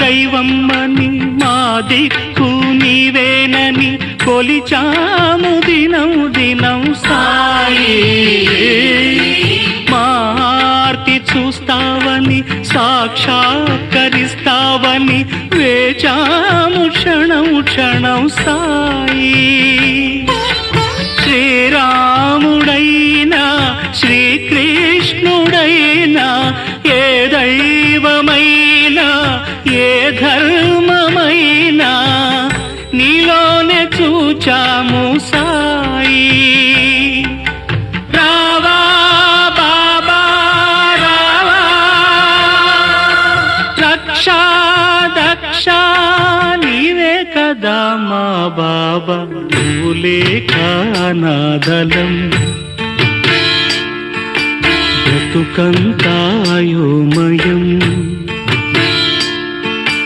దైవమ్మని మా దిక్కు నీవేనని కొలిచాము దినం దినం సాయి. మా ఆర్తి చూస్తావని సాక్షాత్కరిస్తావని వేచాము క్షణం క్షణం సాయి. శ్రీరాముడైనా శ్రీకృష్ణుడైనా ఏ దైవమైనా ఏ ధర్మమైనా నీలోనే చూచాము సాయి. రావా బాబా రావా, రక్షా దక్ష నీవే కదా మా బాబా, నువ్వు లేక నాదలం బ్రతుకంతాయోమయం.